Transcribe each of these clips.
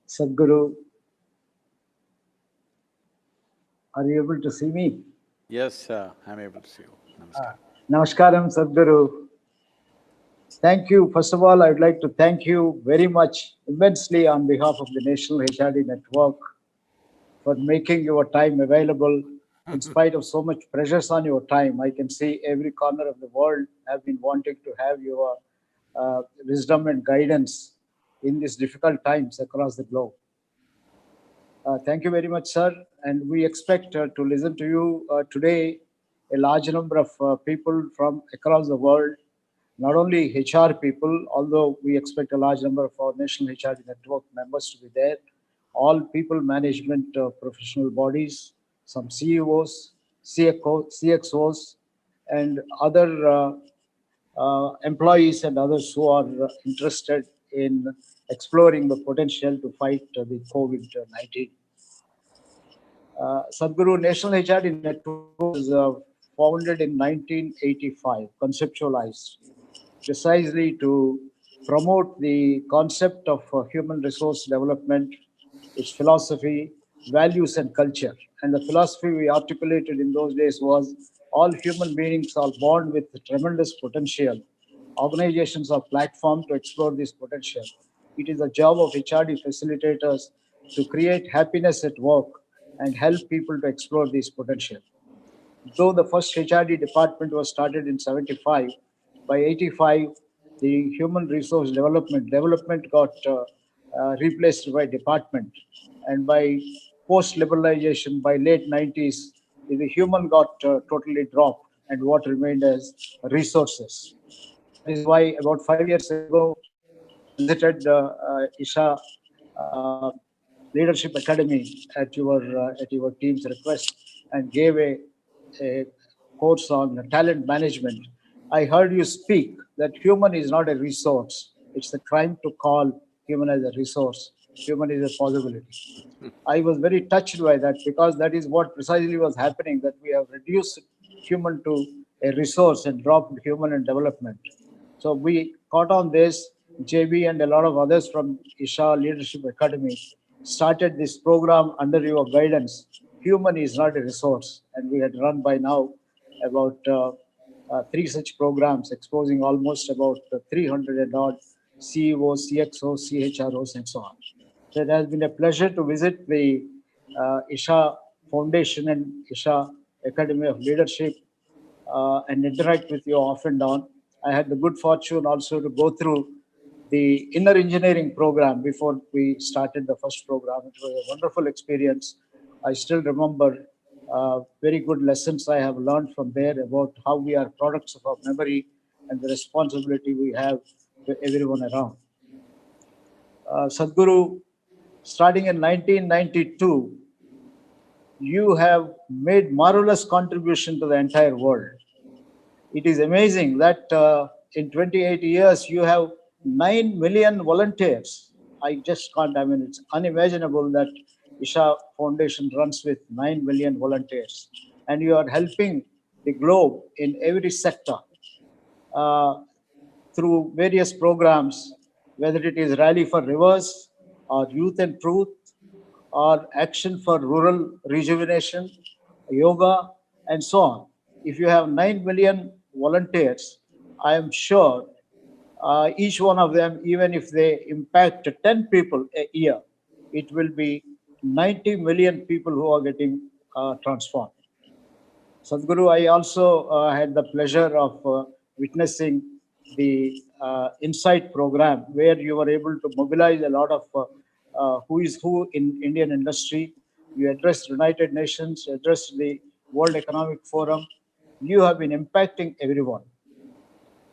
Sadhguru, are you able to see me? Yes, I'm able to see you. Namaskar. Namaskaram, Sadhguru. Thank you. First of all, I would like to thank you very much, immensely, on behalf of the National HRD Network for making your time available. In spite of so much pressures on your time, I can see every corner of the world have been wanting to have your wisdom and guidance in these difficult times across the globe. Thank you very much, sir. And we expect to listen to you today. A large number of people from across the world, not only HR people, although we expect a large number of our National HR Network members to be there, all people management professional bodies, some CEOs, CXOs, and other employees and others who are interested in exploring the potential to fight the COVID-19. Sadhguru National HRD Network was founded in 1985, conceptualized precisely to promote the concept of human resource development, its philosophy, values, and culture. And the philosophy we articulated in those days was all human beings are born with tremendous potential. Organizations are platform to explore this potential. It is the job of HRD facilitators to create happiness at work and help people to explore this potential. Though the first HRD department was started in 75, by 85, the human resource development got replaced by department. And by post-liberalization, by late 90s, the human got totally dropped and what remained as resources. That is why about 5 years ago, I visited Isha Leadership Academy at your team's request and gave a course on talent management. I heard you speak that human is not a resource. It's a crime to call human as a resource. Human is a possibility. I was very touched by that because that is what precisely was happening, that we have reduced human to a resource and dropped human in development. So we caught on this. JB and a lot of others from Isha Leadership Academy started this program under your guidance. Human is not a resource. And we had run by now about three such programs exposing almost about 300 and odd CEOs, CXOs, CHROs, and so on. So it has been a pleasure to visit the Isha Foundation and Isha Academy of Leadership and interact with you off and on. I had the good fortune also to go through the inner engineering program before we started the first program. It was a wonderful experience. I still remember very good lessons I have learned from there about how we are products of our memory and the responsibility we have to everyone around. Sadhguru, starting in 1992, you have made marvelous contribution to the entire world. It is amazing that in 28 years you have 9 million volunteers. I just can't, I mean, it's unimaginable that Isha Foundation runs with 9 million volunteers. And you are helping the globe in every sector through various programs, whether it is Rally for Rivers or Youth and Truth or Action for Rural Rejuvenation, yoga, and so on. If you have 9 million volunteers, I am sure each one of them, even if they impact 10 people a year, it will be 90 million people who are getting transformed. Sadhguru, I also had the pleasure of witnessing the Insight program where you were able to mobilize a lot of who is who in Indian industry. You addressed United Nations, you addressed the World Economic Forum. You have been impacting everyone.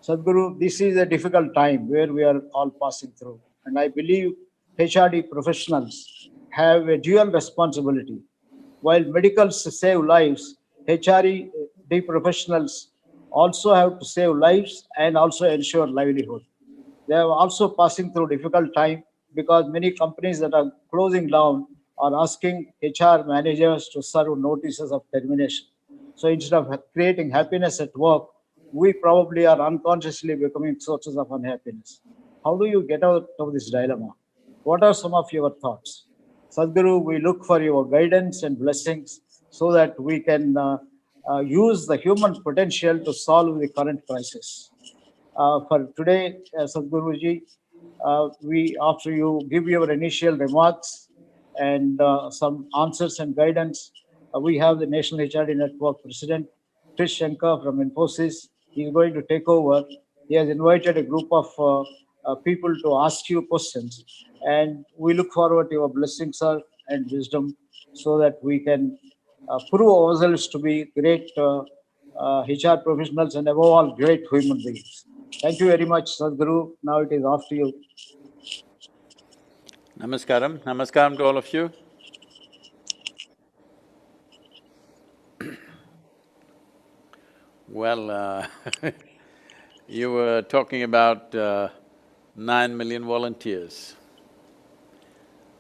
Sadhguru, this is a difficult time where we are all passing through. And I believe HRD professionals have a dual responsibility. While medicals save lives, HRD professionals also have to save lives and also ensure livelihood. They are also passing through difficult time because many companies that are closing down are asking HR managers to serve notices of termination. So instead of creating happiness at work, we probably are unconsciously becoming sources of unhappiness. How do you get out of this dilemma? What are some of your thoughts? Sadhguru, we look for your guidance and blessings so that we can use the human potential to solve the current crisis. For today, Sadhguruji, after you give your initial remarks and some answers and guidance, we have the National HRD Network President, Trish Shankar from Infosys. He's going to take over. He has invited a group of people to ask you questions, and we look forward to your blessings, sir, and wisdom, so that we can prove ourselves to be great HR professionals and above all, great human beings. Thank you very much, Sadhguru. Now it is off to you. Namaskaram. Namaskaram to all of you. Well, you were talking about 9 million volunteers.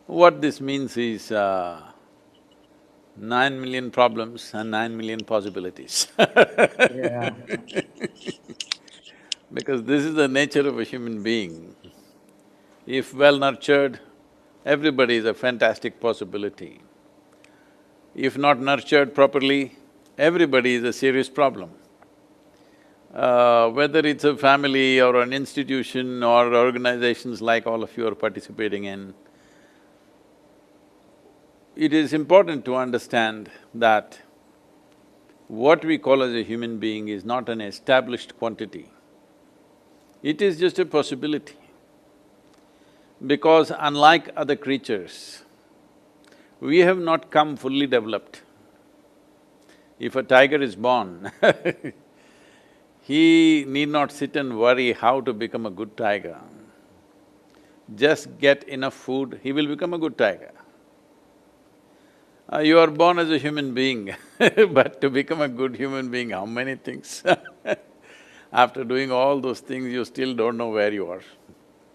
What this means is 9 million problems and 9 million possibilities. Yeah. Because this is the nature of a human being. If well nurtured, everybody is a fantastic possibility. If not nurtured properly, everybody is a serious problem. Whether it's a family or an institution or organizations like all of you are participating in, it is important to understand that what we call as a human being is not an established quantity. It is just a possibility. Because unlike other creatures, we have not come fully developed. If a tiger is born, he need not sit and worry how to become a good tiger. Just get enough food, he will become a good tiger. You are born as a human being, but to become a good human being, how many things? After doing all those things, you still don't know where you are.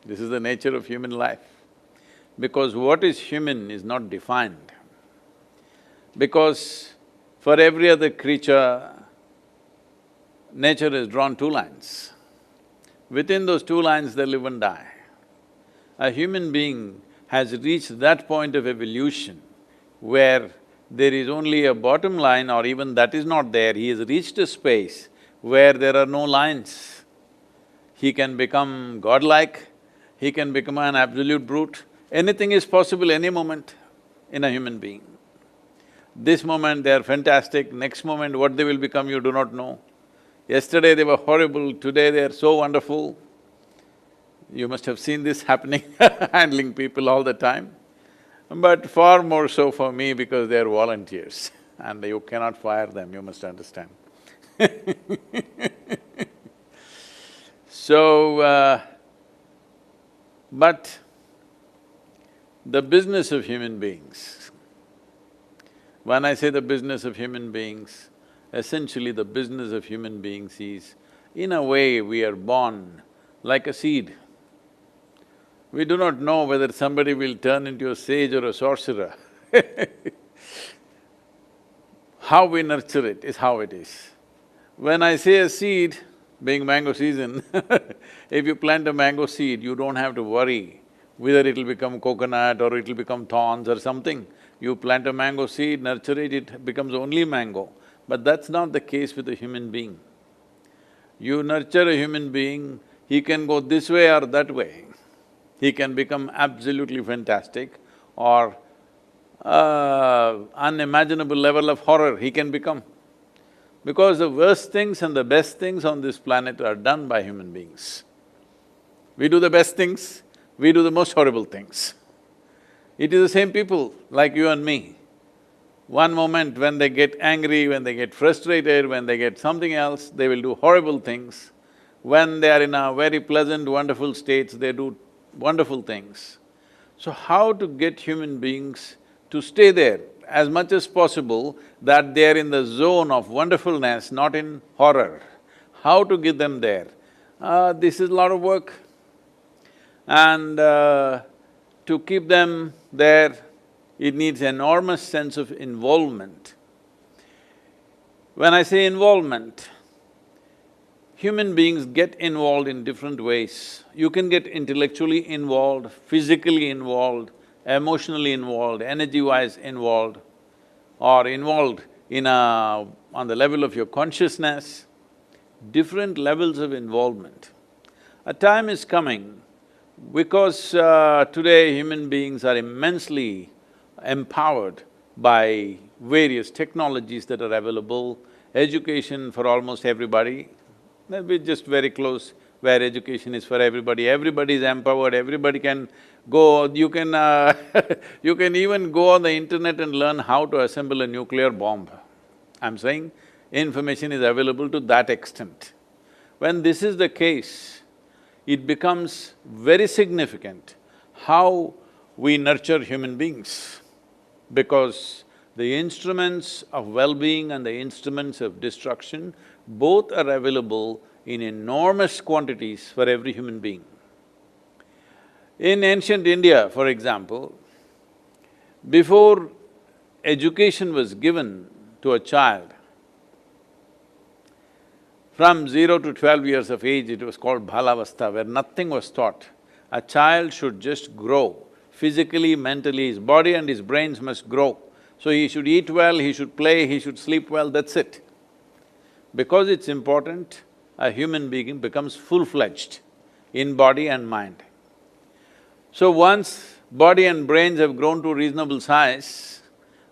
This is the nature of human life. Because what is human is not defined. Because for every other creature, nature has drawn two lines. Within those two lines, they live and die. A human being has reached that point of evolution where there is only a bottom line, or even that is not there, he has reached a space where there are no lines. He can become godlike, he can become an absolute brute. Anything is possible any moment in a human being. This moment they are fantastic, next moment what they will become you do not know. Yesterday they were horrible, today they are so wonderful. You must have seen this happening, handling people all the time. But far more so for me because they are volunteers and you cannot fire them, you must understand. So, but the business of human beings, when I say the business of human beings, essentially the business of human beings is, in a way, we are born like a seed. We do not know whether somebody will turn into a sage or a sorcerer. How we nurture it is how it is. When I say a seed, being mango season, if you plant a mango seed, you don't have to worry whether it'll become coconut or it'll become thorns or something. You plant a mango seed, nurture it, it becomes only mango. But that's not the case with a human being. You nurture a human being, he can go this way or that way. He can become absolutely fantastic or unimaginable level of horror he can become. Because the worst things and the best things on this planet are done by human beings. We do the best things, we do the most horrible things. It is the same people like you and me. One moment when they get angry, when they get frustrated, when they get something else, they will do horrible things. When they are in a very pleasant, wonderful states, they do wonderful things. So how to get human beings to stay there as much as possible, that they are in the zone of wonderfulness, not in horror? How to get them there? This is a lot of work. And to keep them there, it needs enormous sense of involvement. When I say involvement, Human beings get involved in different ways. You can get intellectually involved, physically involved, emotionally involved, energy-wise involved, or involved on the level of your consciousness, different levels of involvement. A time is coming because today human beings are immensely empowered by various technologies that are available, education for almost everybody. We're just very close where education is for everybody. Everybody is empowered, everybody can go, you can you can even go on the internet and learn how to assemble a nuclear bomb. I'm saying information is available to that extent. When this is the case, it becomes very significant how we nurture human beings, because the instruments of well-being and the instruments of destruction both are available in enormous quantities for every human being. In ancient India, for example, before education was given to a child, from 0 to 12 years of age, it was called Balavastha, where nothing was taught. A child should just grow, physically, mentally, his body and his brains must grow. So he should eat well, he should play, he should sleep well, that's it. Because it's important, a human being becomes full-fledged in body and mind. So once body and brains have grown to reasonable size,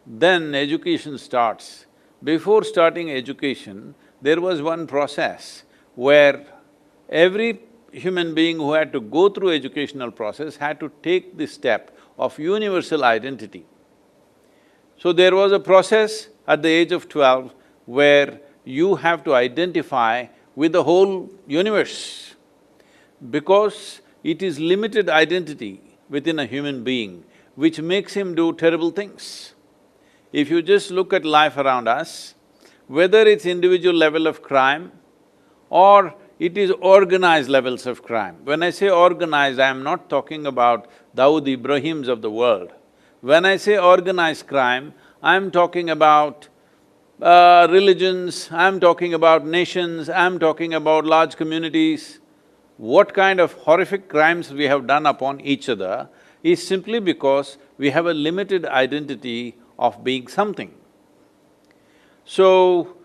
then education starts. Before starting education, there was one process where every human being who had to go through educational process had to take the step of universal identity. So there was a process at the age of 12 where you have to identify with the whole universe, because it is limited identity within a human being which makes him do terrible things. If you just look at life around us, whether it's individual level of crime or it is organized levels of crime. When I say organized, I am not talking about Dawood Ibrahims of the world. When I say organized crime, I'm talking about religions, I'm talking about nations, I'm talking about large communities. What kind of horrific crimes we have done upon each other is simply because we have a limited identity of being something. So,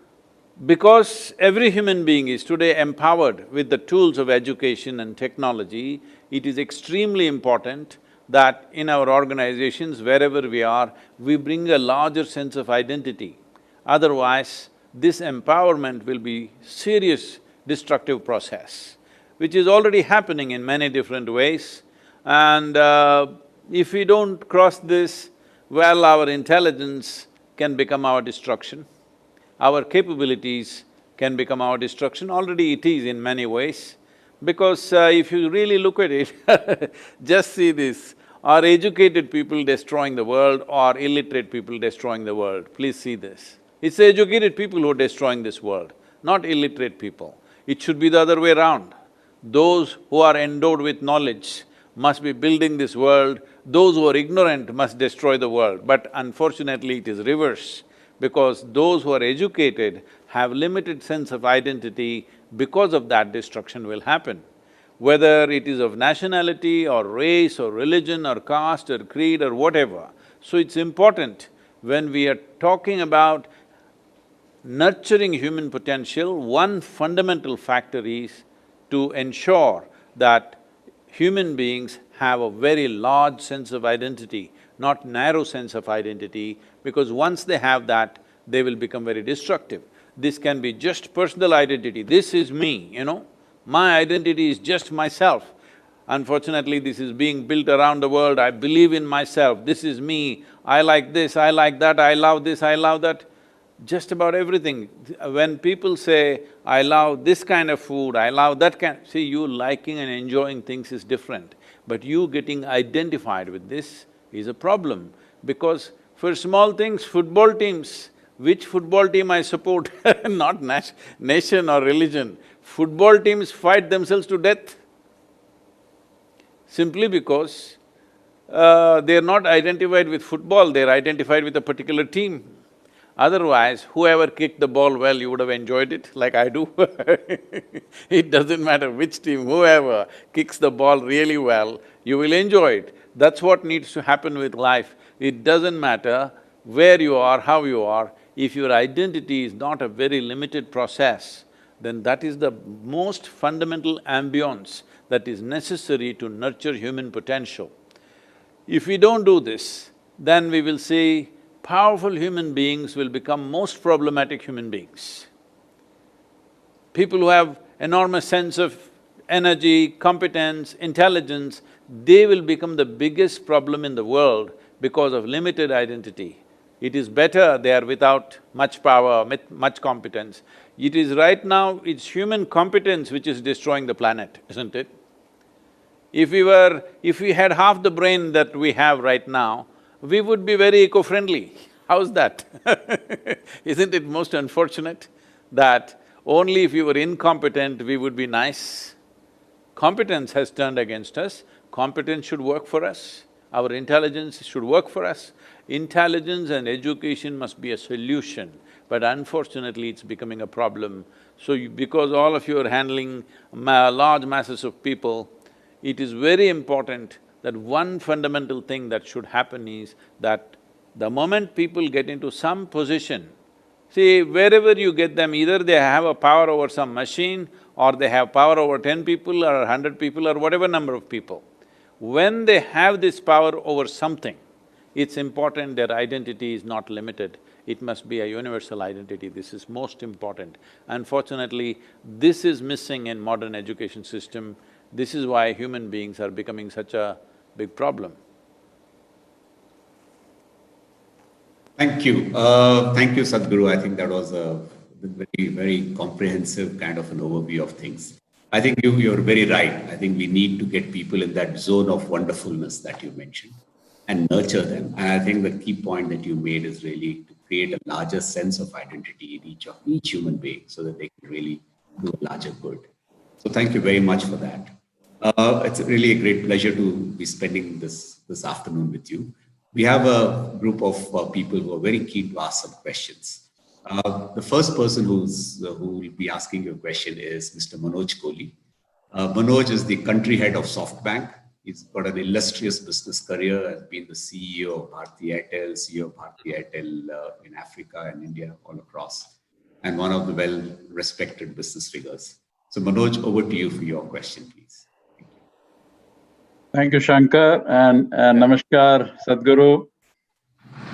because every human being is today empowered with the tools of education and technology, it is extremely important that in our organizations, wherever we are, we bring a larger sense of identity. Otherwise, this empowerment will be serious destructive process, which is already happening in many different ways. And if we don't cross this, well, our intelligence can become our destruction. Our capabilities can become our destruction, already it is in many ways. Because if you really look at it, just see this, are educated people destroying the world or illiterate people destroying the world? Please see this. It's the educated people who are destroying this world, not illiterate people. It should be the other way around. Those who are endowed with knowledge must be building this world, those who are ignorant must destroy the world. But unfortunately, it is reverse, because those who are educated have limited sense of identity, because of that destruction will happen. Whether it is of nationality or race or religion or caste or creed or whatever. So it's important when we are talking about nurturing human potential, one fundamental factor is to ensure that human beings have a very large sense of identity, not narrow sense of identity, because once they have that, they will become very destructive. This can be just personal identity, this is me, my identity is just myself. Unfortunately, this is being built around the world, I believe in myself, this is me, I like this, I like that, I love this, I love that. Just about everything. When people say, I love this kind of food, I love that kind… See, you liking and enjoying things is different, but you getting identified with this is a problem. Because for small things, football teams, which football team I support, not nation or religion, football teams fight themselves to death simply because they're not identified with football, they're identified with a particular team. Otherwise, whoever kicked the ball well, you would have enjoyed it, like I do. It doesn't matter which team, whoever kicks the ball really well, you will enjoy it. That's what needs to happen with life. It doesn't matter where you are, how you are, if your identity is not a very limited process, then that is the most fundamental ambience that is necessary to nurture human potential. If we don't do this, then we will see powerful human beings will become most problematic human beings. People who have enormous sense of energy, competence, intelligence, they will become the biggest problem in the world because of limited identity. It is better they are without much power, much competence. It is right now, it's human competence which is destroying the planet, isn't it? If we had half the brain that we have right now, we would be very eco-friendly. How's that? Isn't it most unfortunate that only if we were incompetent, we would be nice? Competence has turned against us, competence should work for us, our intelligence should work for us. Intelligence and education must be a solution, but unfortunately it's becoming a problem. So because all of you are handling large masses of people, it is very important that one fundamental thing that should happen is that the moment people get into some position, see, wherever you get them, either they have a power over some machine or they have power over 10 people or 100 people or whatever number of people. When they have this power over something, it's important their identity is not limited. It must be a universal identity, this is most important. Unfortunately, this is missing in modern education system. This is why human beings are becoming such a big problem. Thank you. Thank you, Sadhguru. I think that was a very comprehensive kind of an overview of things. I think you're very right. I think we need to get people in that zone of wonderfulness that you mentioned and nurture them. And I think the key point that you made is really to create a larger sense of identity in each human being so that they can really do a larger good. So thank you very much for that. It's really a great pleasure to be spending this afternoon with you. We have a group of people who are very keen to ask some questions. The first person who will be asking you a question is Mr. Manoj Kohli. Manoj is the country head of SoftBank. He's got an illustrious business career, has been the CEO of Bharti Airtel, CEO of Bharti Airtel in Africa and India, all across, and one of the well-respected business figures. So Manoj, over to you for your question, please. Thank you, Shankar, and namaskar, Sadhguru.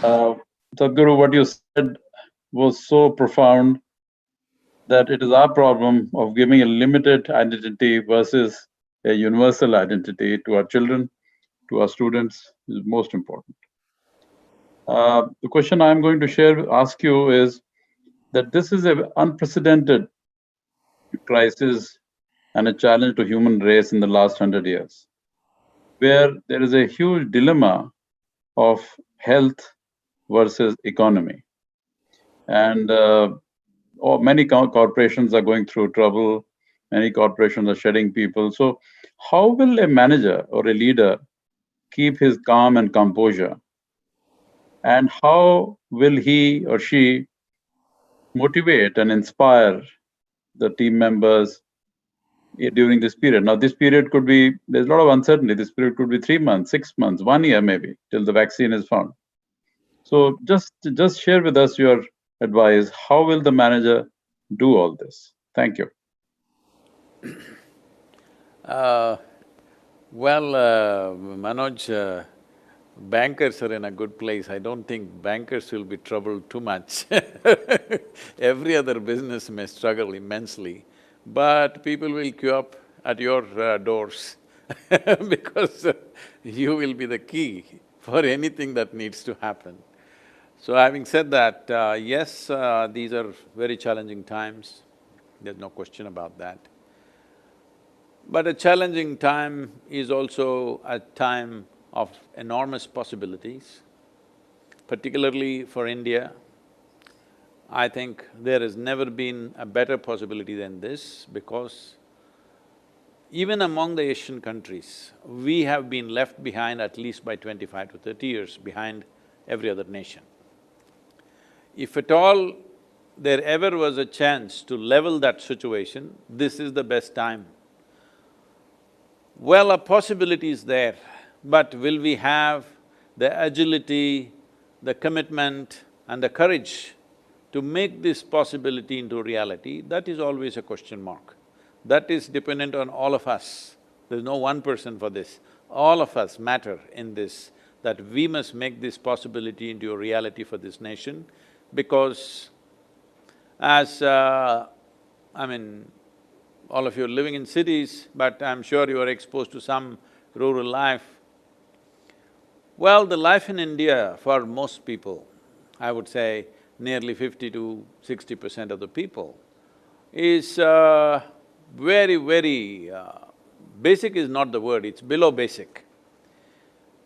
Sadhguru, what you said was so profound that it is our problem of giving a limited identity versus a universal identity to our children, to our students, is most important. The question I'm going to ask you is that this is an unprecedented crisis and a challenge to human race in the last 100 years, where there is a huge dilemma of health versus economy. And many corporations are going through trouble, many corporations are shedding people. So how will a manager or a leader keep his calm and composure? And how will he or she motivate and inspire the team members during this period? Now, this period could be, there's a lot of uncertainty. This period could be 3 months, 6 months, 1 year maybe, till the vaccine is found. So just share with us your advice. How will the manager do all this? Thank you. Manoj, bankers are in a good place. I don't think bankers will be troubled too much. Every other business may struggle immensely, but people will queue up at your doors because you will be the key for anything that needs to happen. So having said that, yes, these are very challenging times, there's no question about that. But a challenging time is also a time of enormous possibilities, particularly for India. I think there has never been a better possibility than this because even among the Asian countries, we have been left behind at least by 25 to 30 years behind every other nation. If at all there ever was a chance to level that situation, this is the best time. Well, a possibility is there, but will we have the agility, the commitment and the courage to make this possibility into reality? That is always a question mark. That is dependent on all of us. There's no one person for this. All of us matter in this, that we must make this possibility into a reality for this nation, because as all of you are living in cities, but I'm sure you are exposed to some rural life. Well, the life in India for most people, I would say nearly 50 to 60% of the people, is very, basic is not the word, it's below basic.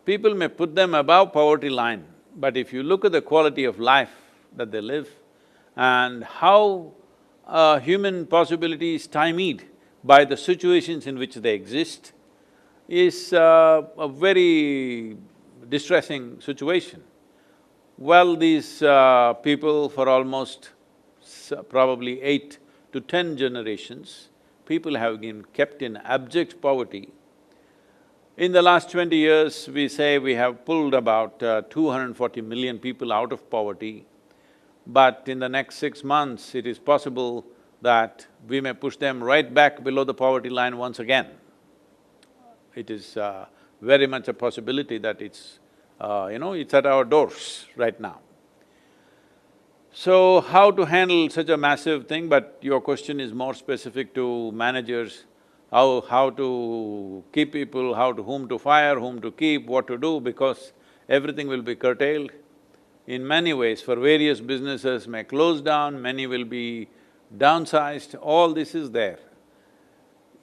People may put them above poverty line, but if you look at the quality of life that they live and how human possibility is stymied by the situations in which they exist, is a very distressing situation. Well, these people for almost probably 8 to 10 generations, people have been kept in abject poverty. In the last 20 years, we say we have pulled about 240 million people out of poverty, but in the next 6 months, it is possible that we may push them right back below the poverty line once again. It is very much a possibility that it's at our doors right now. So, how to handle such a massive thing, but your question is more specific to managers, how to keep people, whom to fire, whom to keep, what to do, because everything will be curtailed. In many ways, for various businesses may close down, many will be downsized, all this is there.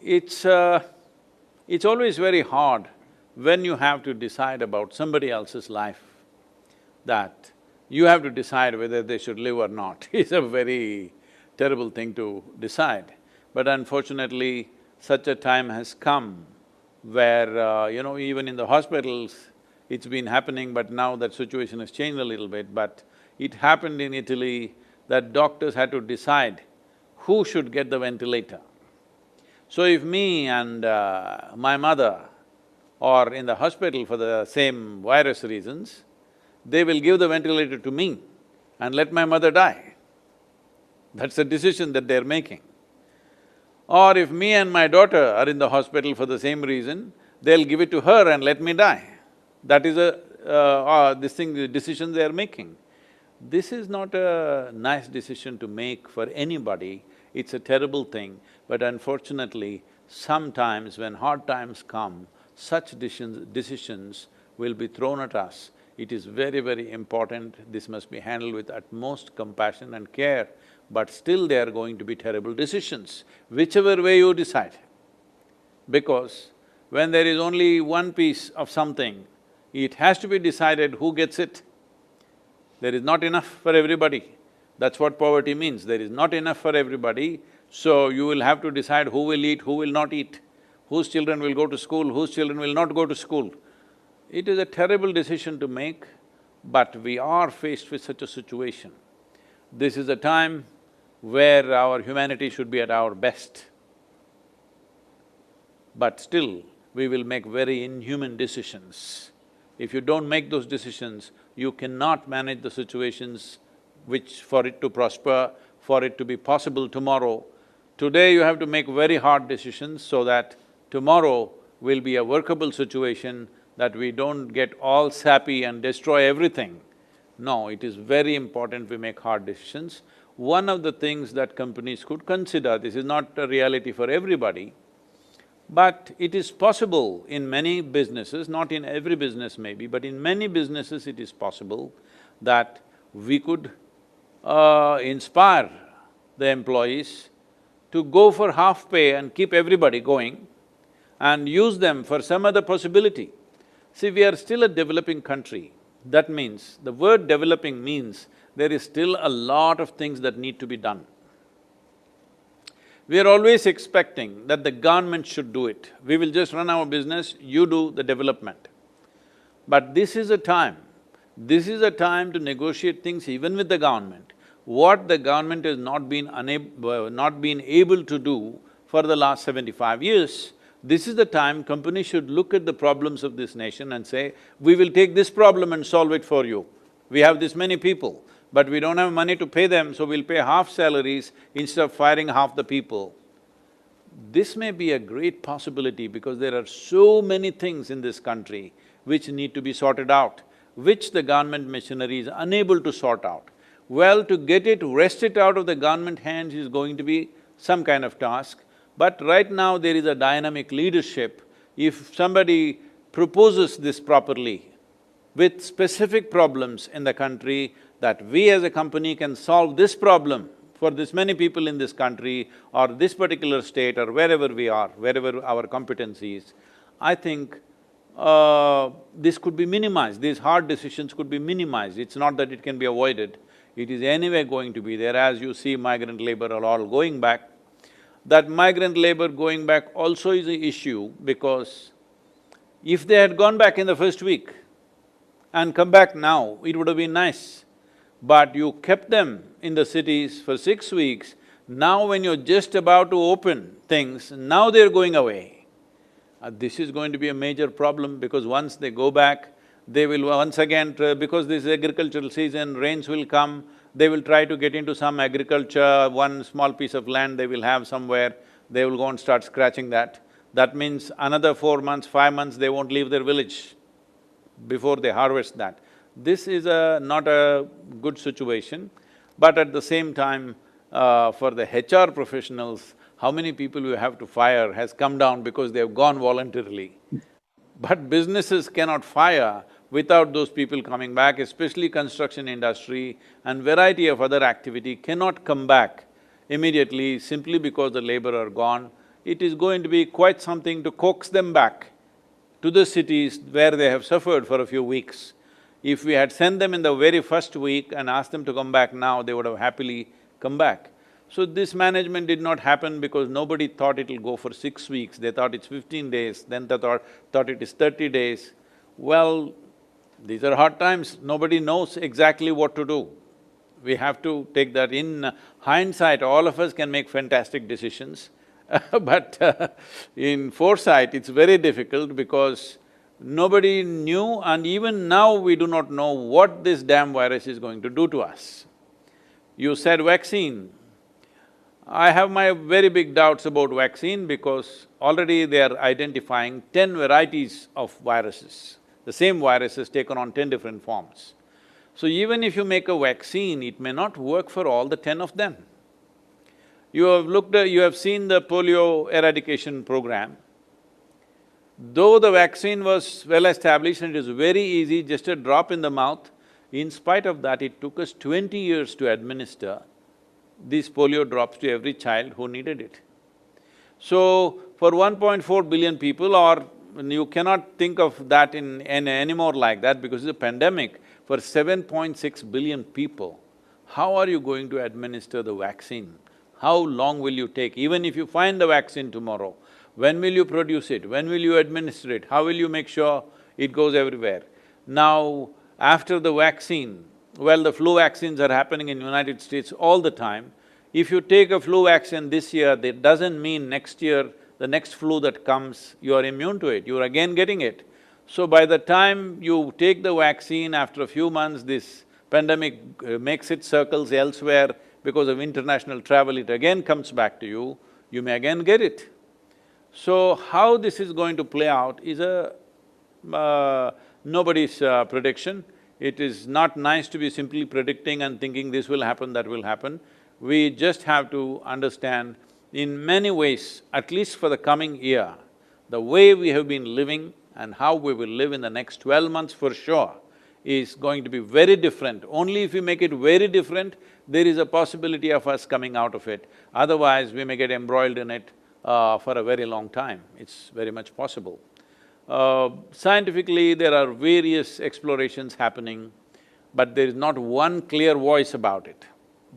It's always very hard when you have to decide about somebody else's life, that you have to decide whether they should live or not. It's a very terrible thing to decide. But unfortunately, such a time has come where, even in the hospitals, it's been happening, but now that situation has changed a little bit, but it happened in Italy that doctors had to decide who should get the ventilator. So if me and my mother are in the hospital for the same virus reasons, they will give the ventilator to me and let my mother die. That's the decision that they're making. Or if me and my daughter are in the hospital for the same reason, they'll give it to her and let me die. That is the decision they are making. This is not a nice decision to make for anybody, it's a terrible thing, but unfortunately, sometimes when hard times come, such decisions will be thrown at us. It is very important, this must be handled with utmost compassion and care, but still they are going to be terrible decisions, whichever way you decide. Because when there is only one piece of something, it has to be decided who gets it. There is not enough for everybody. That's what poverty means, there is not enough for everybody, so you will have to decide who will eat, who will not eat, whose children will go to school, whose children will not go to school. It is a terrible decision to make, but we are faced with such a situation. This is a time where our humanity should be at our best. But still, we will make very inhuman decisions. If you don't make those decisions, you cannot manage the situations which for it to prosper, for it to be possible tomorrow. Today you have to make very hard decisions so that tomorrow will be a workable situation, that we don't get all sappy and destroy everything. No, it is very important we make hard decisions. One of the things that companies could consider, this is not a reality for everybody, but it is possible in many businesses, not in every business maybe, but in many businesses it is possible that we could inspire the employees to go for half pay and keep everybody going and use them for some other possibility. See, we are still a developing country. That means, the word developing means there is still a lot of things that need to be done. We are always expecting that the government should do it. We will just run our business, you do the development. But this is a time This is a time to negotiate things even with the government. What the government has not been able to do for the last 75 years, this is the time companies should look at the problems of this nation and say, we will take this problem and solve it for you. We have this many people, but we don't have money to pay them, so we'll pay half salaries instead of firing half the people. This may be a great possibility because there are so many things in this country which need to be sorted out, which the government machinery is unable to sort out. Well, to get it, wrest it out of the government hands is going to be some kind of task, but right now there is a dynamic leadership. If somebody proposes this properly, with specific problems in the country, that we as a company can solve this problem for this many people in this country or this particular state or wherever we are, wherever our competency is, I think this could be minimized, these hard decisions could be minimized. It's not that it can be avoided, it is anyway going to be there. As you see, migrant labor are all going back. That migrant labor going back also is an issue because if they had gone back in the first week and come back now, it would have been nice. But you kept them in the cities for 6 weeks, now when you're just about to open things, now they're going away. This is going to be a major problem because once they go back, they will once again, because this is agricultural season, rains will come, they will try to get into some agriculture, one small piece of land they will have somewhere, they will go and start scratching that. That means another 4 months, 5 months, they won't leave their village before they harvest that. This is not a good situation, but at the same time, for the HR professionals, how many people you have to fire has come down because they have gone voluntarily. But businesses cannot fire without those people coming back, especially construction industry and variety of other activity cannot come back immediately simply because the labor are gone. It is going to be quite something to coax them back to the cities where they have suffered for a few weeks. If we had sent them in the very first week and asked them to come back now, they would have happily come back. So this management did not happen because nobody thought it'll go for 6 weeks, they thought it's 15 days, then they thought it is 30 days. Well, these are hard times, nobody knows exactly what to do. We have to take that in hindsight, all of us can make fantastic decisions but in foresight, it's very difficult because nobody knew and even now we do not know what this damn virus is going to do to us. You said vaccine. I have my very big doubts about vaccine because already they are identifying 10 varieties of viruses. The same virus has taken on 10 different forms. So even if you make a vaccine, it may not work for all the 10 of them. You have seen the polio eradication program. Though the vaccine was well established and it is very easy, just a drop in the mouth, in spite of that, it took us 20 years to administer these polio drops to every child who needed it. So, for 1.4 billion people, or you cannot think of that in anymore like that because it's a pandemic, for 7.6 billion people, how are you going to administer the vaccine? How long will you take? Even if you find the vaccine tomorrow, when will you produce it? When will you administer it? How will you make sure it goes everywhere? Now, after the vaccine, well, the flu vaccines are happening in United States all the time. If you take a flu vaccine this year, that doesn't mean next year, the next flu that comes, you are immune to it, you're again getting it. So by the time you take the vaccine, after a few months, this pandemic makes its circles elsewhere, because of international travel, it again comes back to you may again get it. So how this is going to play out is nobody's prediction. It is not nice to be simply predicting and thinking this will happen, that will happen. We just have to understand in many ways, at least for the coming year, the way we have been living and how we will live in the next 12 months for sure is going to be very different. Only if we make it very different, there is a possibility of us coming out of it. Otherwise, we may get embroiled in it for a very long time. It's very much possible. Scientifically, there are various explorations happening, but there is not one clear voice about it.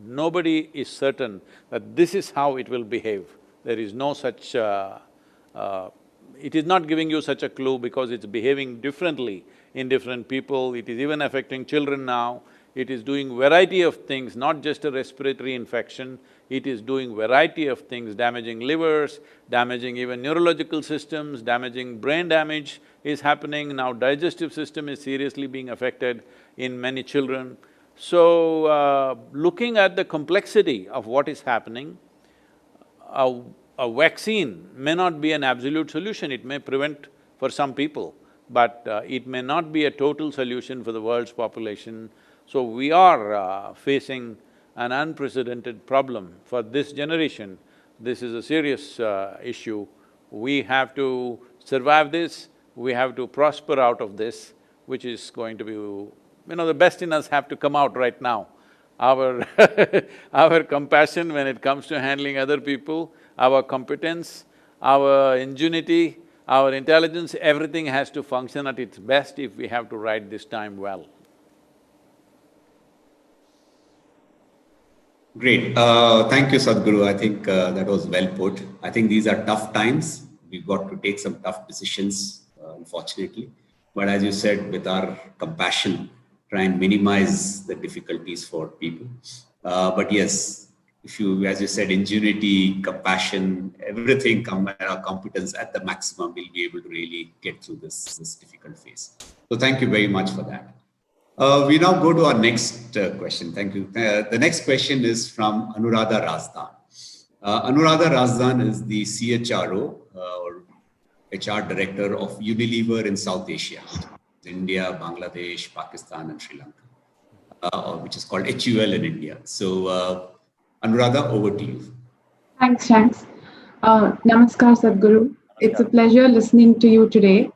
Nobody is certain that this is how it will behave. There is no such… it is not giving you such a clue because it's behaving differently in different people, it is even affecting children now. It is doing variety of things, not just a respiratory infection, it is doing variety of things, damaging livers, damaging even neurological systems, damaging brain damage is happening. Now digestive system is seriously being affected in many children. So, looking at the complexity of what is happening, a vaccine may not be an absolute solution, it may prevent for some people, but it may not be a total solution for the world's population. So we are facing an unprecedented problem for this generation. This is a serious issue. We have to survive this, we have to prosper out of this, which is going to be… the best in us have to come out right now. Our our compassion when it comes to handling other people, our competence, our ingenuity, our intelligence, everything has to function at its best if we have to ride this time well. Great. Thank you, Sadhguru. I think that was well put. I think these are tough times. We've got to take some tough decisions, unfortunately. But as you said, with our compassion, try and minimize the difficulties for people. But yes, if you, as you said, ingenuity, compassion, everything, our competence at the maximum, we'll be able to really get through this difficult phase. So thank you very much for that. We now go to our next question. Thank you. The next question is from Anuradha Razdan. Anuradha Razdan is the CHRO or HR Director of Unilever in South Asia, India, Bangladesh, Pakistan, and Sri Lanka, which is called HUL in India. So, Anuradha, over to you. Thanks. Namaskar, Sadhguru. It's a pleasure listening to you today.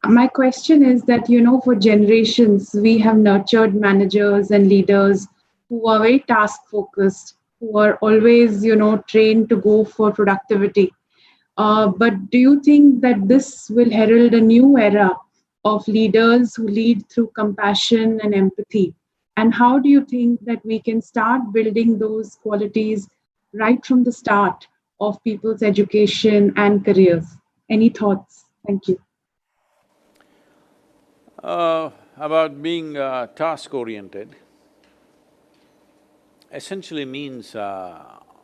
My question is that, for generations, we have nurtured managers and leaders who are very task-focused, who are always, trained to go for productivity. But do you think that this will herald a new era of leaders who lead through compassion and empathy? And how do you think that we can start building those qualities right from the start of people's education and careers? Any thoughts? Thank you. About being task-oriented, essentially means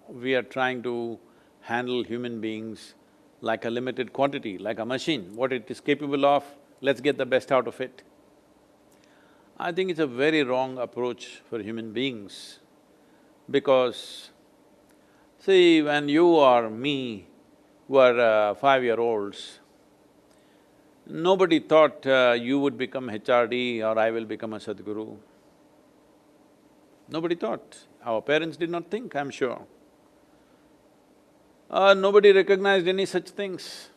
we are trying to handle human beings like a limited quantity, like a machine. What it is capable of, let's get the best out of it. I think it's a very wrong approach for human beings because, see, when you or me were 5-year-olds, nobody thought you would become HRD or I will become a Sadhguru. Nobody thought. Our parents did not think, I'm sure. Nobody recognized any such things.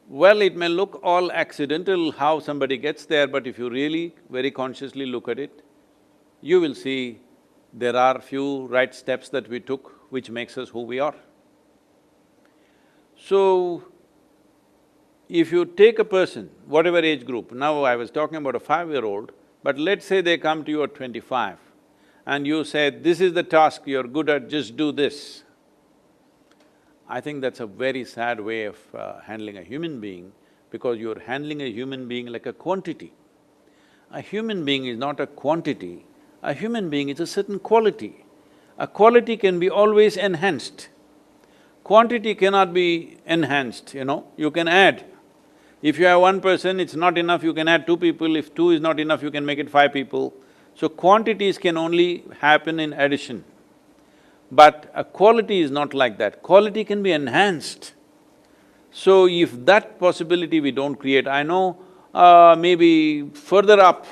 Well, it may look all accidental how somebody gets there, but if you really very consciously look at it, you will see there are few right steps that we took which makes us who we are. So, if you take a person, whatever age group, now I was talking about a 5-year-old, but let's say they come to you at 25 and you say, this is the task you're good at, just do this. I think that's a very sad way of handling a human being because you're handling a human being like a quantity. A human being is not a quantity, a human being is a certain quality. A quality can be always enhanced. Quantity cannot be enhanced, you can add. If you have one person, it's not enough, you can add 2 people, if 2 is not enough, you can make it 5 people. So quantities can only happen in addition. But a quality is not like that, quality can be enhanced. So if that possibility we don't create, I know maybe further up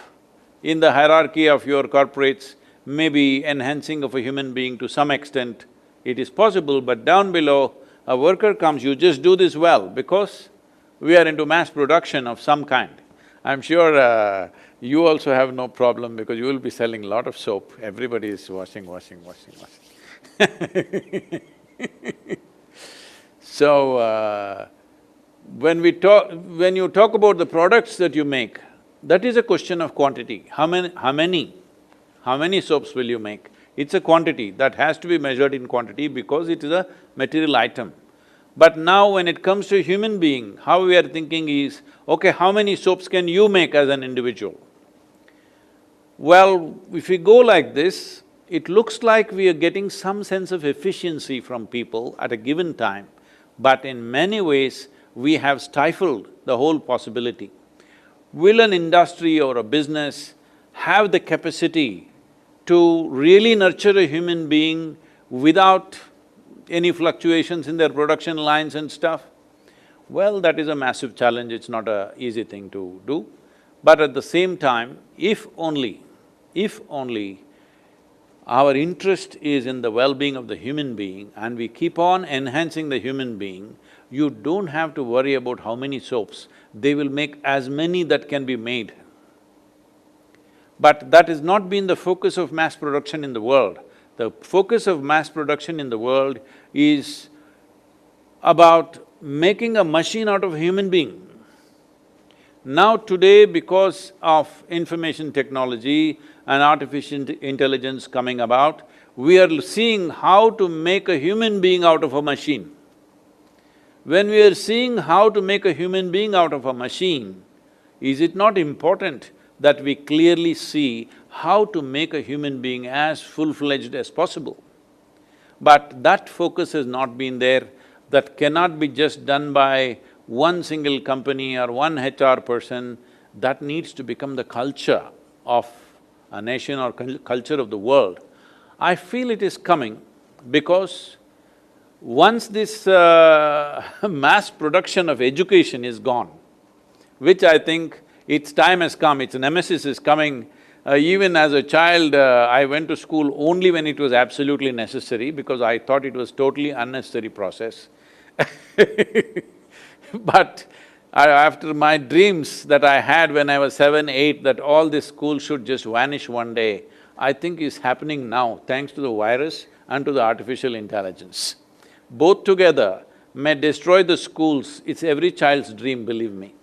in the hierarchy of your corporates, maybe enhancing of a human being to some extent, it is possible, but down below, a worker comes, you just do this well because we are into mass production of some kind. I'm sure you also have no problem because you will be selling a lot of soap, everybody is washing. So, when you talk about the products that you make, that is a question of quantity. How many soaps will you make? It's a quantity that has to be measured in quantity because it is a material item. But now when it comes to human being, how we are thinking is, okay, how many soaps can you make as an individual? Well, if we go like this, it looks like we are getting some sense of efficiency from people at a given time, but in many ways, we have stifled the whole possibility. Will an industry or a business have the capacity to really nurture a human being without any fluctuations in their production lines and stuff? Well, that is a massive challenge, it's not an easy thing to do. But at the same time, if only our interest is in the well-being of the human being and we keep on enhancing the human being, you don't have to worry about how many soaps, they will make as many that can be made. But that has not been the focus of mass production in the world. The focus of mass production in the world is about making a machine out of a human being. Now today, because of information technology and artificial intelligence coming about, we are seeing how to make a human being out of a machine. When we are seeing how to make a human being out of a machine, is it not important that we clearly see how to make a human being as full-fledged as possible? But that focus has not been there. That cannot be just done by one single company or one HR person. That needs to become the culture of a nation or culture of the world. I feel it is coming because once this mass production of education is gone, which I think its time has come, its nemesis is coming. Even as a child, I went to school only when it was absolutely necessary because I thought it was totally unnecessary process. But after my dreams that I had when I was 7, 8, that all this school should just vanish one day, I think is happening now thanks to the virus and to the artificial intelligence. Both together may destroy the schools, it's every child's dream, believe me.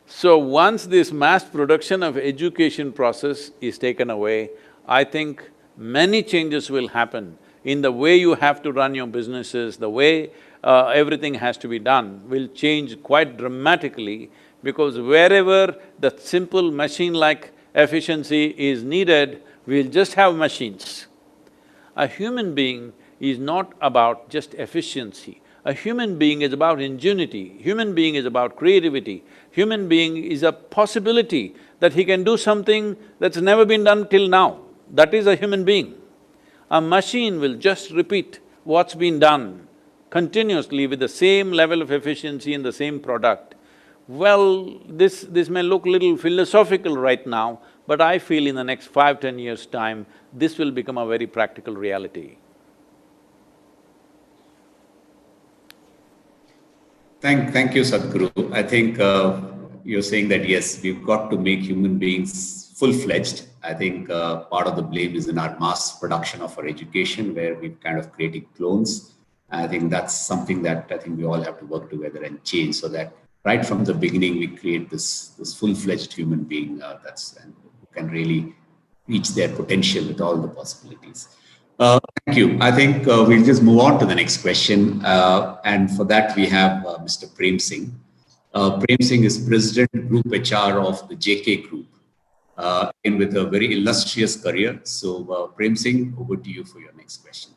So once this mass production of education process is taken away, I think many changes will happen in the way you have to run your businesses, the way everything has to be done will change quite dramatically because wherever the simple machine-like efficiency is needed, we'll just have machines. A human being is not about just efficiency. A human being is about ingenuity, human being is about creativity, human being is a possibility that he can do something that's never been done till now. That is a human being. A machine will just repeat what's been done continuously with the same level of efficiency and the same product. Well, this may look a little philosophical right now, but I feel in the next 5, 10 years' time, this will become a very practical reality. Thank you, Sadhguru. I think you're saying that yes, we've got to make human beings full-fledged. I think part of the blame is in our mass production of our education, where we've kind of created clones. I think that's something that I think we all have to work together and change, so that right from the beginning we create this full-fledged human being and who can really reach their potential with all the possibilities. Thank you. I think we'll just move on to the next question. And for that, we have Mr. Prem Singh. Prem Singh is President Group HR of the JK Group, and with a very illustrious career. So, Prem Singh, over to you for your next question.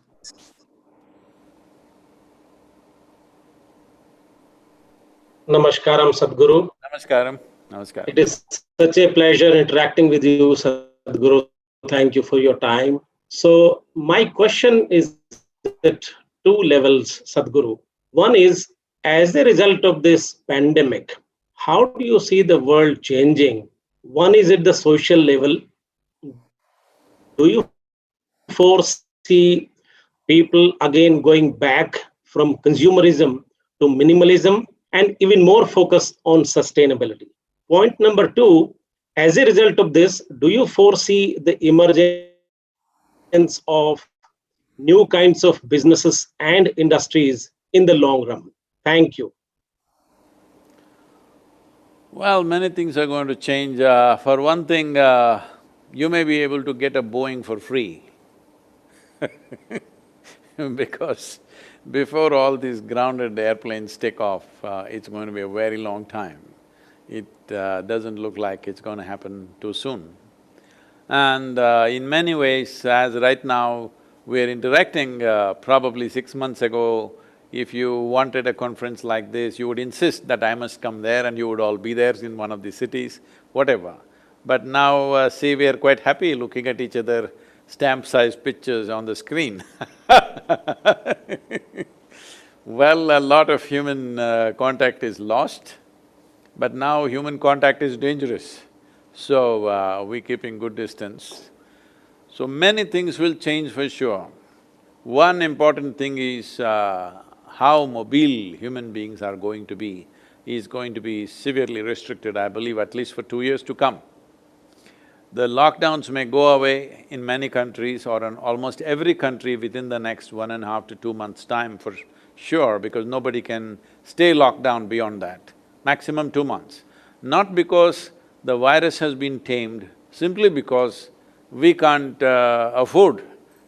Namaskaram, Sadhguru. Namaskaram. Namaskaram. It is such a pleasure interacting with you, Sadhguru. Thank you for your time. So my question is at two levels, Sadhguru. One is, as a result of this pandemic, how do you see the world changing? One is at the social level. Do you foresee people again going back from consumerism to minimalism and even more focus on sustainability? Point number two, as a result of this, do you foresee the emergence of new kinds of businesses and industries in the long run? Thank you. Well, many things are going to change. For one thing, you may be able to get a Boeing for free. because before all these grounded airplanes take off, it's going to be a very long time. It doesn't look like it's going to happen too soon. And in many ways, as right now we're interacting, probably 6 months ago, if you wanted a conference like this, you would insist that I must come there and you would all be there in one of the cities, whatever. But now, see, we are quite happy looking at each other, stamp-sized pictures on the screen. Well, a lot of human contact is lost, but now human contact is dangerous. So, we're keeping good distance. So many things will change for sure. One important thing is how mobile human beings are going to be is going to be severely restricted, I believe, at least for 2 years to come. The lockdowns may go away in many countries or in almost every country within the next 1.5 to 2 months' time for sure, because nobody can stay locked down beyond that, maximum 2 months. Not because the virus has been tamed, simply because we can't afford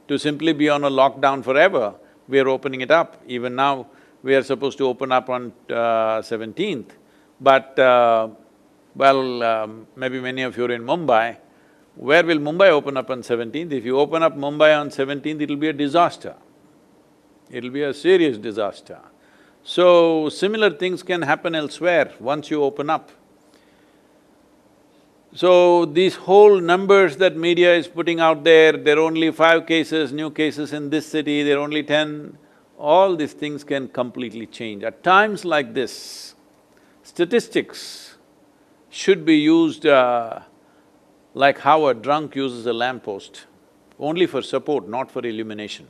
to simply be on a lockdown forever. We are opening it up. Even now, we are supposed to open up on 17th, but maybe many of you are in Mumbai. Where will Mumbai open up on 17th? If you open up Mumbai on 17th, it'll be a disaster. It'll be a serious disaster. So, similar things can happen elsewhere once you open up. So, these whole numbers that media is putting out there are only 5 cases, new cases in this city, there are only 10, all these things can completely change. At times like this, statistics should be used like how a drunk uses a lamppost, only for support, not for illumination.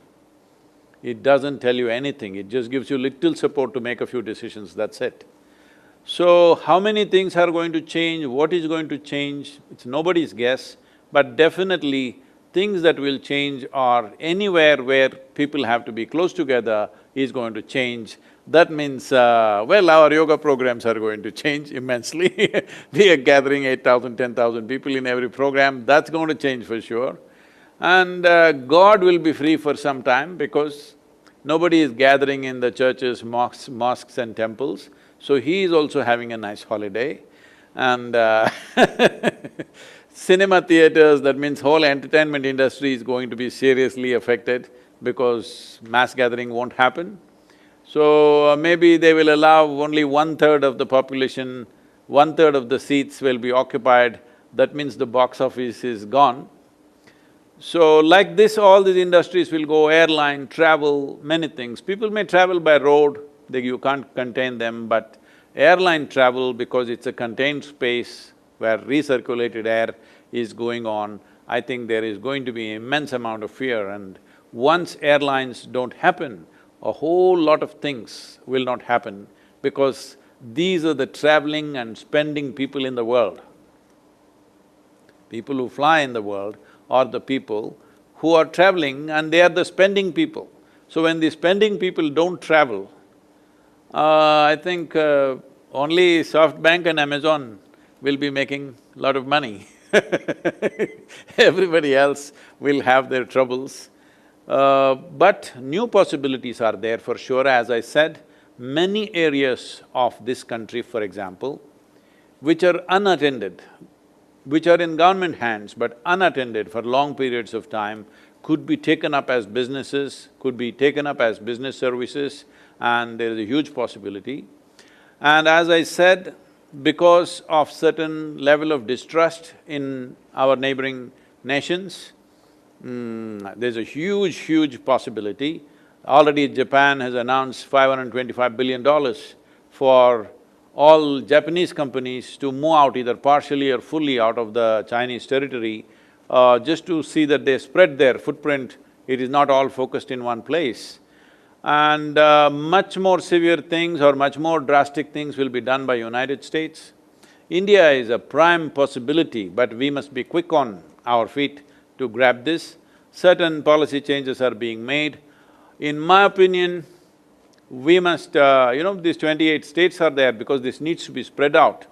It doesn't tell you anything, it just gives you little support to make a few decisions, that's it. So, how many things are going to change, what is going to change, it's nobody's guess, but definitely things that will change are anywhere where people have to be close together is going to change. That means, well, our yoga programs are going to change immensely. We are gathering 8,000, 10,000 people in every program, that's going to change for sure. And God will be free for some time because nobody is gathering in the churches, mosques and temples. So he is also having a nice holiday. And cinema theaters, that means whole entertainment industry is going to be seriously affected because mass gathering won't happen. So maybe they will allow only 1/3 of the population, 1/3 of the seats will be occupied, that means the box office is gone. So like this, all these industries will go, airline, travel, many things. People may travel by road, you can't contain them, but airline travel, because it's a contained space where recirculated air is going on, I think there is going to be immense amount of fear, and once airlines don't happen, a whole lot of things will not happen because these are the traveling and spending people in the world. People who fly in the world are the people who are traveling and they are the spending people. So when the spending people don't travel, I think only SoftBank and Amazon will be making a lot of money. Everybody else will have their troubles. But new possibilities are there for sure. As I said, many areas of this country, for example, which are unattended, which are in government hands but unattended for long periods of time, could be taken up as businesses, could be taken up as business services, and there is a huge possibility. And as I said, because of certain level of distrust in our neighboring nations, there's a huge possibility. Already Japan has announced $525 billion for all Japanese companies to move out either partially or fully out of the Chinese territory, just to see that they spread their footprint, it is not all focused in one place. And much more severe things or much more drastic things will be done by United States. India is a prime possibility, but we must be quick on our feet to grab this. Certain policy changes are being made. In my opinion, we must… these 28 states are there because this needs to be spread out.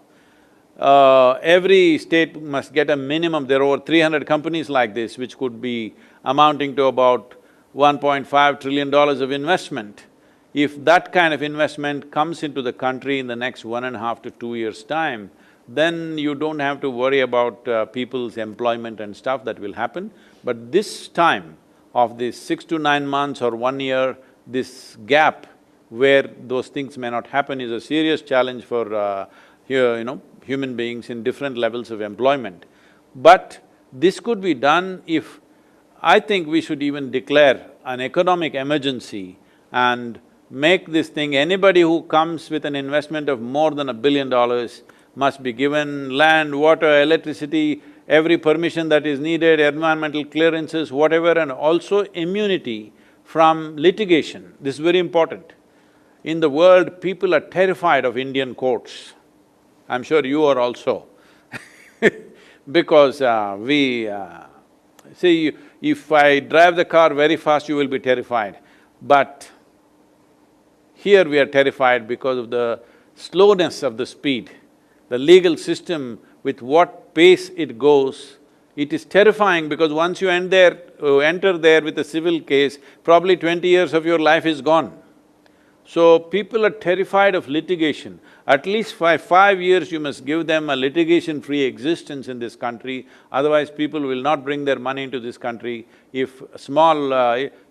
Every state must get a minimum, there are over 300 companies like this which could be amounting to about $1.5 trillion of investment. If that kind of investment comes into the country in the next 1.5 to 2 years' time, then you don't have to worry about people's employment and stuff that will happen. But this time of this 6 to 9 months or 1 year, this gap where those things may not happen is a serious challenge for human beings in different levels of employment. But this could be done if… I think we should even declare an economic emergency and make this thing… anybody who comes with an investment of more than $1 billion must be given land, water, electricity, every permission that is needed, environmental clearances, whatever, and also immunity from litigation. This is very important. In the world, people are terrified of Indian courts. I'm sure you are also because see, if I drive the car very fast, you will be terrified. But here we are terrified because of the slowness of the speed. The legal system, with what pace it goes, it is terrifying because once you enter there with a civil case, probably 20 years of your life is gone. So people are terrified of litigation. At least for 5 years you must give them a litigation-free existence in this country, otherwise people will not bring their money into this country. If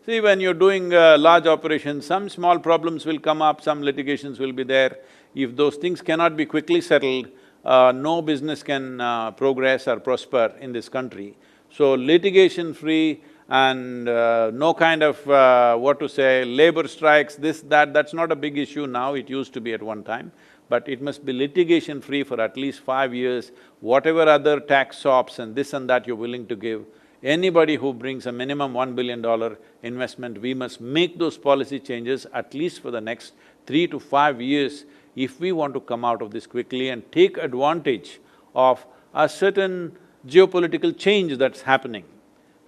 see, when you're doing large operations, some small problems will come up, some litigations will be there. If those things cannot be quickly settled, no business can progress or prosper in this country. So litigation-free and no kind of labor strikes, this, that's not a big issue now, it used to be at one time. But it must be litigation-free for at least 5 years. Whatever other tax sops and this and that you're willing to give, anybody who brings a minimum $1 billion investment, we must make those policy changes at least for the next 3 to 5 years if we want to come out of this quickly and take advantage of a certain geopolitical change that's happening.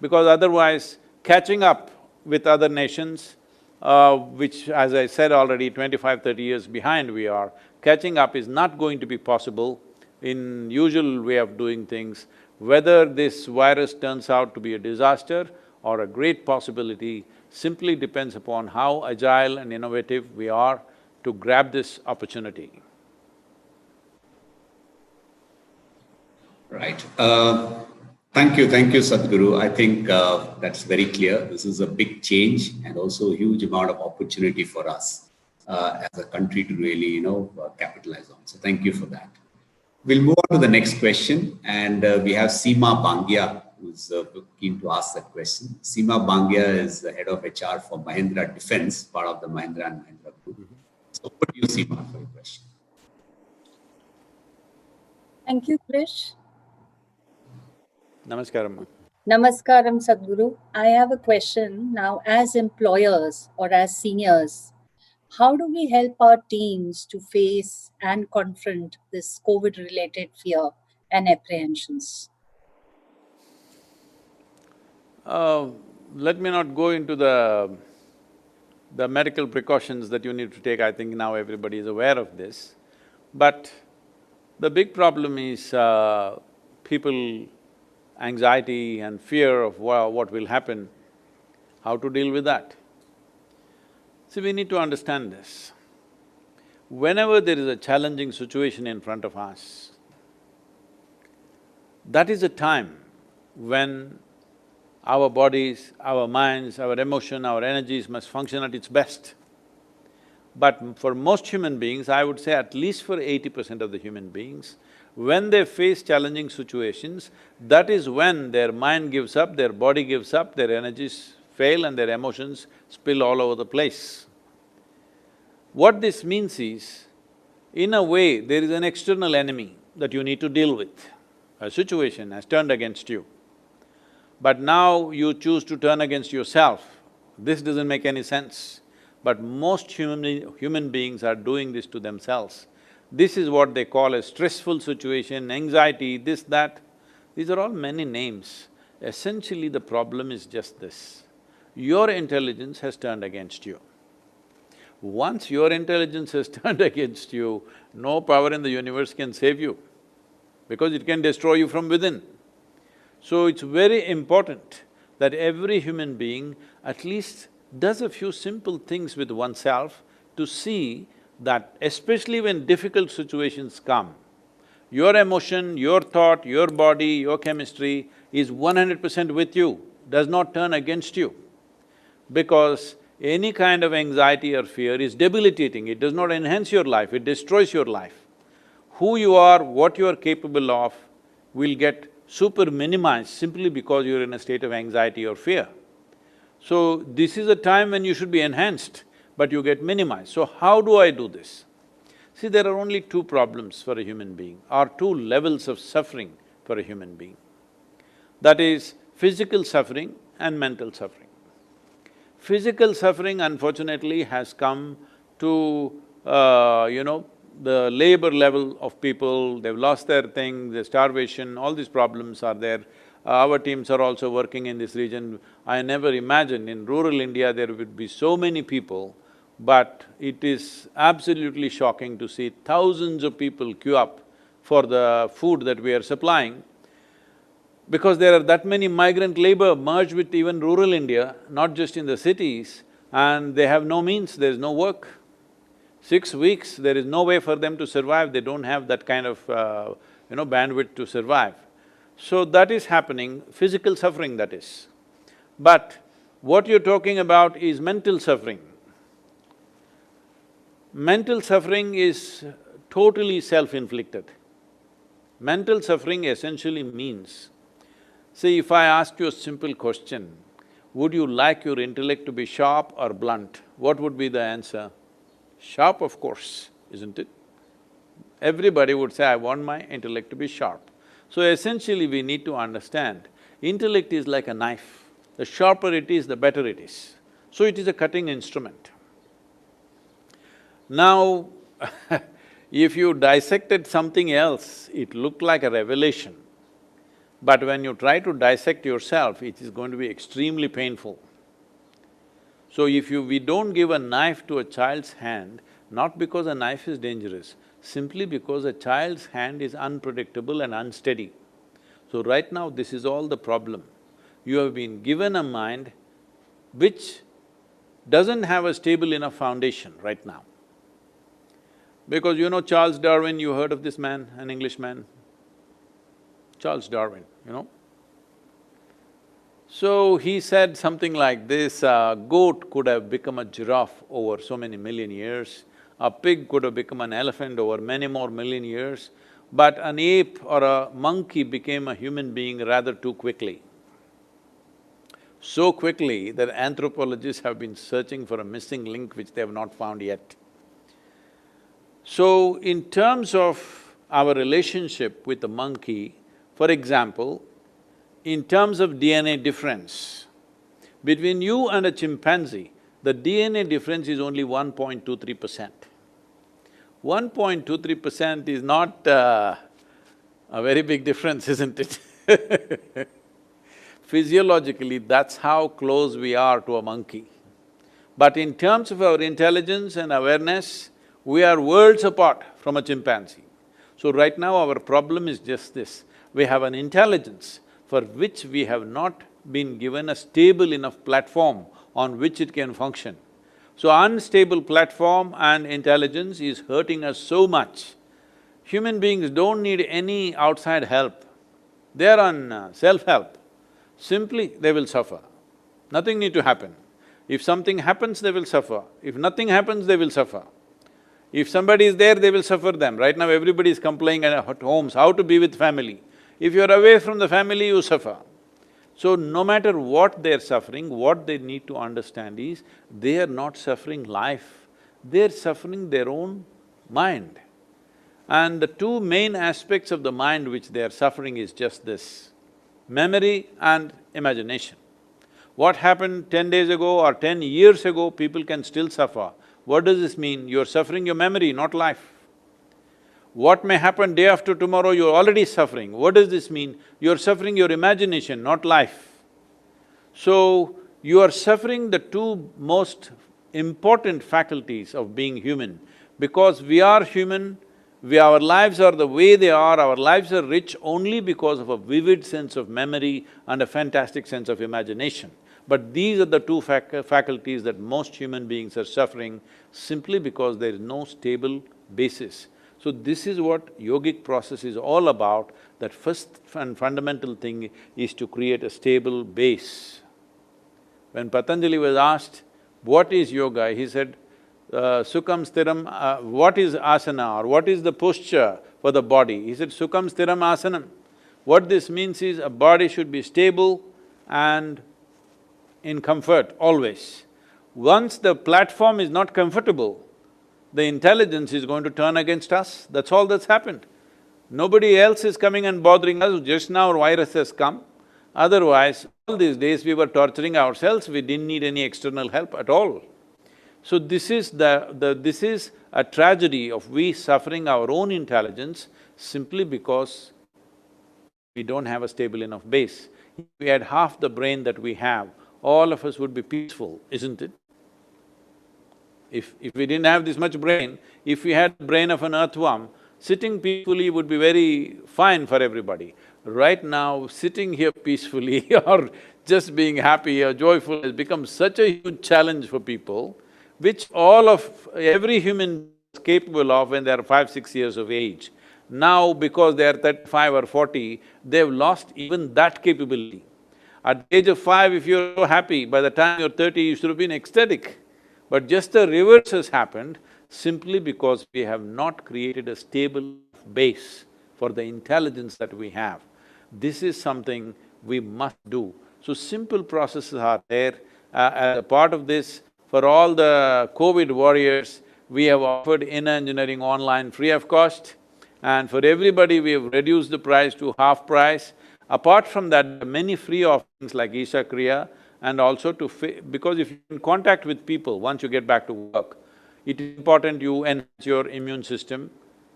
Because otherwise, catching up with other nations, which as I said already, 25–30 years behind we are, catching up is not going to be possible in usual way of doing things. Whether this virus turns out to be a disaster or a great possibility simply depends upon how agile and innovative we are to grab this opportunity. Right. Thank you, Sadhguru. I think that's very clear. This is a big change and also a huge amount of opportunity for us as a country to really, capitalize on. So thank you for that. We'll move on to the next question, and we have Seema Bangia, who's keen to ask that question. Seema Bangia is the head of HR for Mahindra Defense, part of the Mahindra and Mahindra Group. So over to you, Seema, for your question. Thank you, Krish. Namaskaram. Namaskaram, Sadhguru. I have a question now. As employers or as seniors, how do we help our teams to face and confront this COVID-related fear and apprehensions? Let me not go into the medical precautions that you need to take. I think now everybody is aware of this. But the big problem is people… anxiety and fear of what will happen, how to deal with that. See, we need to understand this. Whenever there is a challenging situation in front of us, that is a time when our bodies, our minds, our emotion, our energies must function at its best. But for most human beings, I would say at least for 80% of the human beings, when they face challenging situations, that is when their mind gives up, their body gives up, their energies fail and their emotions spill all over the place. What this means is, in a way, there is an external enemy that you need to deal with. A situation has turned against you, but now you choose to turn against yourself. This doesn't make any sense, but most human beings are doing this to themselves. This is what they call a stressful situation, anxiety, this, that. These are all many names. Essentially, the problem is just this: your intelligence has turned against you. Once your intelligence has turned against you, no power in the universe can save you, because it can destroy you from within. So it's very important that every human being at least does a few simple things with oneself to see that especially when difficult situations come, your emotion, your thought, your body, your chemistry is 100% with you, does not turn against you. Because any kind of anxiety or fear is debilitating, it does not enhance your life, it destroys your life. Who you are, what you are capable of will get super minimized simply because you're in a state of anxiety or fear. So, this is a time when you should be enhanced, but you get minimized. So, how do I do this? See, there are only two problems for a human being, or two levels of suffering for a human being. That is physical suffering and mental suffering. Physical suffering, unfortunately, has come to, the labor level of people, they've lost their thing, the starvation, all these problems are there. Our teams are also working in this region. I never imagined in rural India there would be so many people, but it is absolutely shocking to see thousands of people queue up for the food that we are supplying, because there are that many migrant labor merged with even rural India, not just in the cities, and they have no means, there's no work. 6 weeks, there is no way for them to survive, they don't have that kind of, bandwidth to survive. So that is happening, physical suffering that is. But what you're talking about is mental suffering. Mental suffering is totally self-inflicted. Mental suffering essentially means, see, if I ask you a simple question, would you like your intellect to be sharp or blunt? What would be the answer? Sharp, of course, isn't it? Everybody would say, I want my intellect to be sharp. So essentially we need to understand, intellect is like a knife. The sharper it is, the better it is. So it is a cutting instrument. Now, if you dissected something else, it looked like a revelation. But when you try to dissect yourself, it is going to be extremely painful. So we don't give a knife to a child's hand, not because a knife is dangerous, simply because a child's hand is unpredictable and unsteady. So right now, this is all the problem. You have been given a mind which doesn't have a stable enough foundation right now. Because you know Charles Darwin, you heard of this man, an Englishman? Charles Darwin, you know? So he said something like this, a goat could have become a giraffe over so many million years, a pig could have become an elephant over many more million years, but an ape or a monkey became a human being rather too quickly. So quickly that anthropologists have been searching for a missing link which they have not found yet. So, in terms of our relationship with the monkey, for example, in terms of DNA difference, between you and a chimpanzee, the DNA difference is only 1.23%. 1.23% is not a very big difference, isn't it? Physiologically, that's how close we are to a monkey. But in terms of our intelligence and awareness, we are worlds apart from a chimpanzee. So right now our problem is just this, we have an intelligence for which we have not been given a stable enough platform on which it can function. So unstable platform and intelligence is hurting us so much. Human beings don't need any outside help, they are on self-help. Simply, they will suffer. Nothing need to happen. If something happens, they will suffer. If nothing happens, they will suffer. If somebody is there, they will suffer them. Right now everybody is complaining at homes, how to be with family. If you're away from the family, you suffer. So no matter what they're suffering, what they need to understand is, they are not suffering life, they're suffering their own mind. And the two main aspects of the mind which they are suffering is just this, memory and imagination. What happened 10 days ago or 10 years ago, people can still suffer. What does this mean? You're suffering your memory, not life. What may happen day after tomorrow, you're already suffering. What does this mean? You're suffering your imagination, not life. So, you are suffering the two most important faculties of being human. Because we are human, our lives are the way they are, our lives are rich only because of a vivid sense of memory and a fantastic sense of imagination. But these are the two faculties that most human beings are suffering simply because there is no stable basis. So this is what yogic process is all about, that first and fundamental thing is to create a stable base. When Patanjali was asked, what is yoga? He said, Sukham Stiram, what is asana or what is the posture for the body? He said, Sukham Stiram Asanam. What this means is a body should be stable and in comfort always. Once the platform is not comfortable, the intelligence is going to turn against us, that's all that's happened. Nobody else is coming and bothering us, just now virus has come. Otherwise, all these days we were torturing ourselves, we didn't need any external help at all. So this is this is a tragedy of we suffering our own intelligence simply because we don't have a stable enough base. If we had half the brain that we have, all of us would be peaceful, isn't it? If we didn't have this much brain, if we had the brain of an earthworm, sitting peacefully would be very fine for everybody. Right now, sitting here peacefully or just being happy or joyful has become such a huge challenge for people, which every human is capable of when they are 5, 6 years of age. Now, because they are 35 or 40, they've lost even that capability. At the age of 5, if you're so happy, by the time you're 30, you should have been ecstatic. But just the reverse has happened simply because we have not created a stable base for the intelligence that we have. This is something we must do. So simple processes are there. As a part of this, for all the COVID warriors, we have offered inner engineering online free of cost, and for everybody we have reduced the price to half price. Apart from that, there are many free offerings like Isha Kriya, and also because if you're in contact with people once you get back to work, it is important you enhance your immune system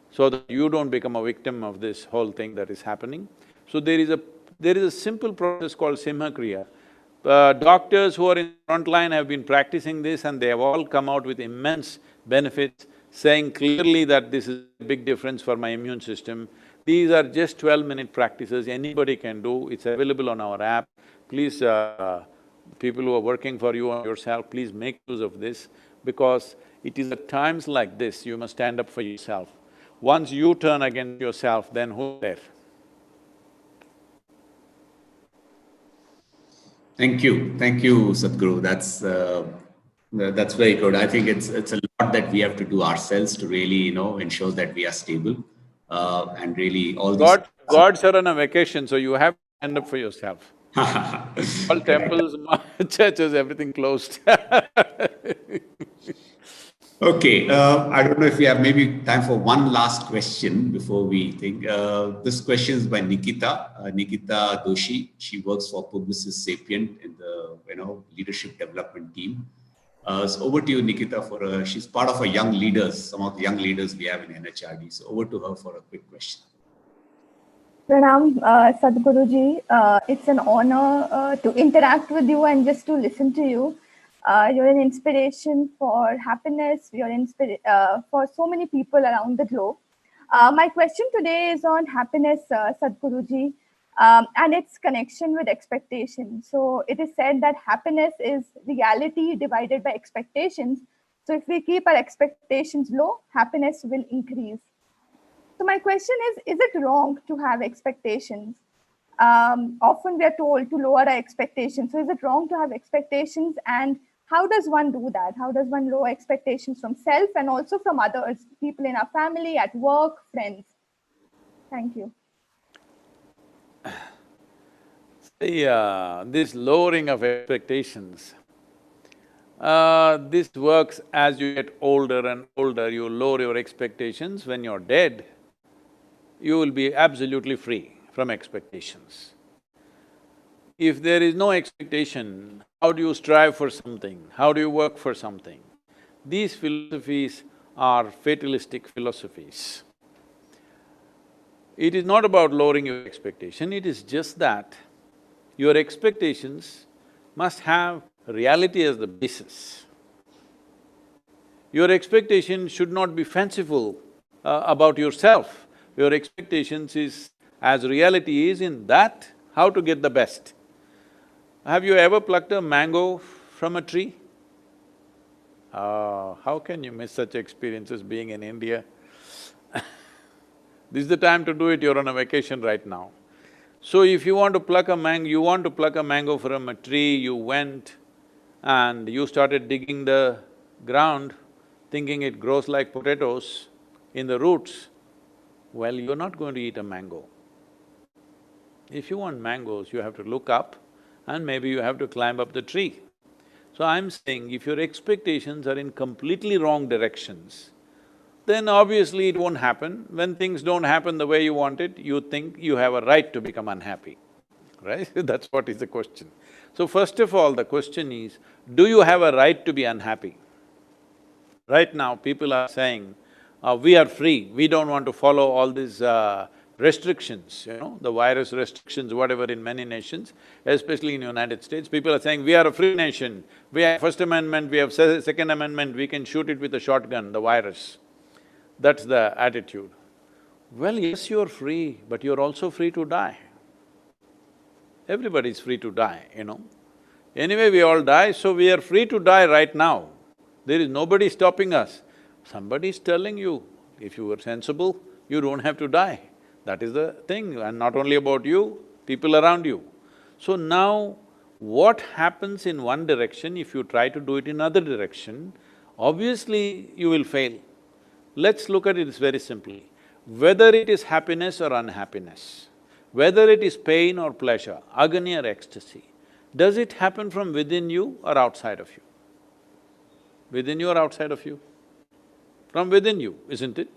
so that you don't become a victim of this whole thing that is happening. So there is a simple process called Simha Kriya. Doctors who are in front line have been practicing this and they have all come out with immense benefits, saying clearly that this is a big difference for my immune system. These are just 12-minute practices, anybody can do, it's available on our app. Please, people who are working for you or yourself, please make use of this, because it is at times like this you must stand up for yourself. Once you turn against yourself, then who's there? Thank you, Sadhguru. That's very good. I think it's a lot that we have to do ourselves to really, ensure that we are stable, and really all this. Gods are on a vacation, so you have to stand up for yourself. All temples, churches, everything closed. Okay, I don't know if we have maybe time for one last question before we think. This question is by Nikita Doshi. She works for Publicis Sapient in the leadership development team. So over to you, Nikita. She's part of some of the young leaders we have in NHRD. So over to her for a quick question. Pranam, Sadhguruji. It's an honor to interact with you and just to listen to you. You're an inspiration for happiness. You're for so many people around the globe. My question today is on happiness, Sadhguruji, and its connection with expectation. So it is said that happiness is reality divided by expectations. So if we keep our expectations low, happiness will increase. So my question is it wrong to have expectations? Often we are told to lower our expectations. So is it wrong to have expectations, and how does one do that? How does one lower expectations from self and also from others, people in our family, at work, friends? Thank you. This lowering of expectations, this works as you get older and older, you lower your expectations. When you're dead, you will be absolutely free from expectations. If there is no expectation, how do you strive for something? How do you work for something? These philosophies are fatalistic philosophies. It is not about lowering your expectation, it is just that your expectations must have reality as the basis. Your expectation should not be fanciful about yourself. Your expectations is as reality is in that, how to get the best. Have you ever plucked a mango from a tree? How can you miss such experiences being in India? This is the time to do it, you're on a vacation right now. So if you want to pluck a mango from a tree, you went and you started digging the ground, thinking it grows like potatoes in the roots, well, you're not going to eat a mango. If you want mangoes, you have to look up and maybe you have to climb up the tree. So I'm saying if your expectations are in completely wrong directions, then obviously it won't happen. When things don't happen the way you want it, you think you have a right to become unhappy, right? That's what is the question. So first of all, the question is, do you have a right to be unhappy? Right now, people are saying, we are free, we don't want to follow all these restrictions, the virus restrictions, whatever in many nations, especially in United States. People are saying, we are a free nation, we have First Amendment, we have Second Amendment, we can shoot it with a shotgun, the virus. That's the attitude. Well, yes, you're free, but you're also free to die. Everybody's free to die. Anyway, we all die, so we are free to die right now. There is nobody stopping us. Somebody is telling you, if you were sensible, you don't have to die. That is the thing, and not only about you, people around you. So now, what happens in one direction, if you try to do it in another direction, obviously you will fail. Let's look at it very simply. Whether it is happiness or unhappiness, whether it is pain or pleasure, agony or ecstasy, does it happen from within you or outside of you? Within you or outside of you? From within you, isn't it?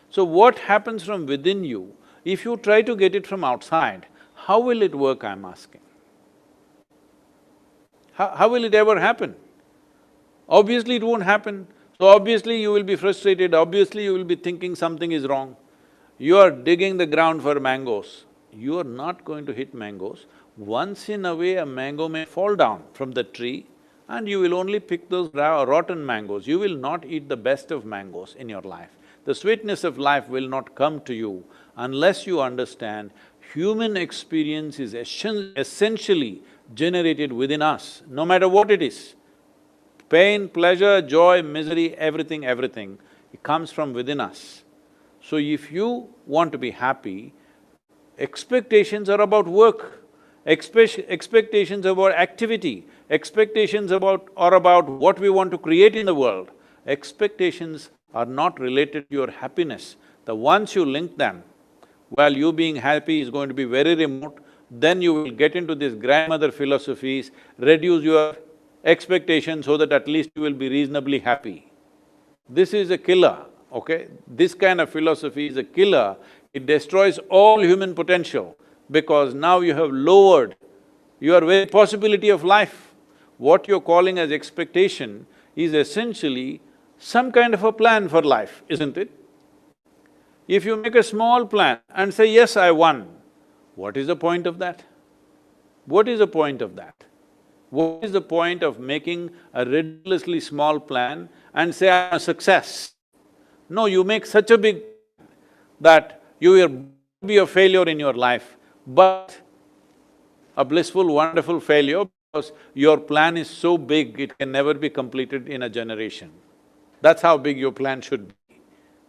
So what happens from within you, if you try to get it from outside, how will it work, I'm asking? How will it ever happen? Obviously it won't happen. So obviously you will be frustrated, obviously you will be thinking something is wrong. You are digging the ground for mangoes. You are not going to hit mangoes. Once in a way, a mango may fall down from the tree and you will only pick those rotten mangoes. You will not eat the best of mangoes in your life. The sweetness of life will not come to you unless you understand human experience is essentially generated within us, no matter what it is. Pain, pleasure, joy, misery, everything, it comes from within us. So if you want to be happy, expectations are about work, expectations about activity, expectations are about what we want to create in the world. Expectations are not related to your happiness. The once you link them, well, you being happy is going to be very remote, then you will get into these grandmother philosophies, reduce your expectations so that at least you will be reasonably happy. This is a killer, okay? This kind of philosophy is a killer. It destroys all human potential because now you have lowered your very possibility of life. What you're calling as expectation is essentially some kind of a plan for life, isn't it? If you make a small plan and say, yes, I won, what is the point of that? What is the point of that? What is the point of making a ridiculously small plan and say, I'm a success? No, you make such a big plan that you will be a failure in your life, but a blissful, wonderful failure because your plan is so big, it can never be completed in a generation. That's how big your plan should be,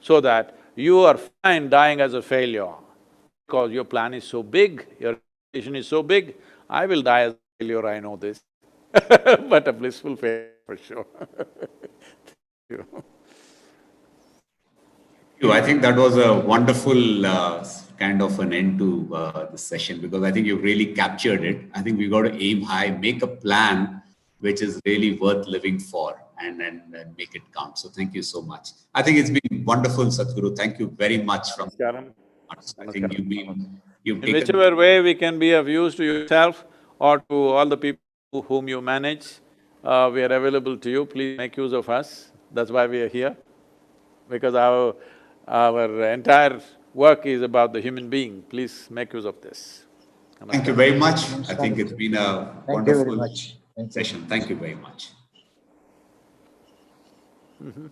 so that you are fine dying as a failure because your plan is so big, your expectation is so big. I will die as a failure, I know this, but a blissful failure for sure. Thank you. I think that was a wonderful kind of an end to this session because I think you've really captured it. I think we've got to aim high, make a plan which is really worth living for and make it count. So thank you so much. I think it's been wonderful, Sadhguru. Thank you very much. I think you've in taken… whichever way we can be of use to yourself or to all the people whom you manage, we are available to you. Please make use of us. That's why we are here, because our entire work is about the human being. Please make use of this. Thank you very much. I think it's been a wonderful Thank you very much. session. Thank you very much. Mm-hmm.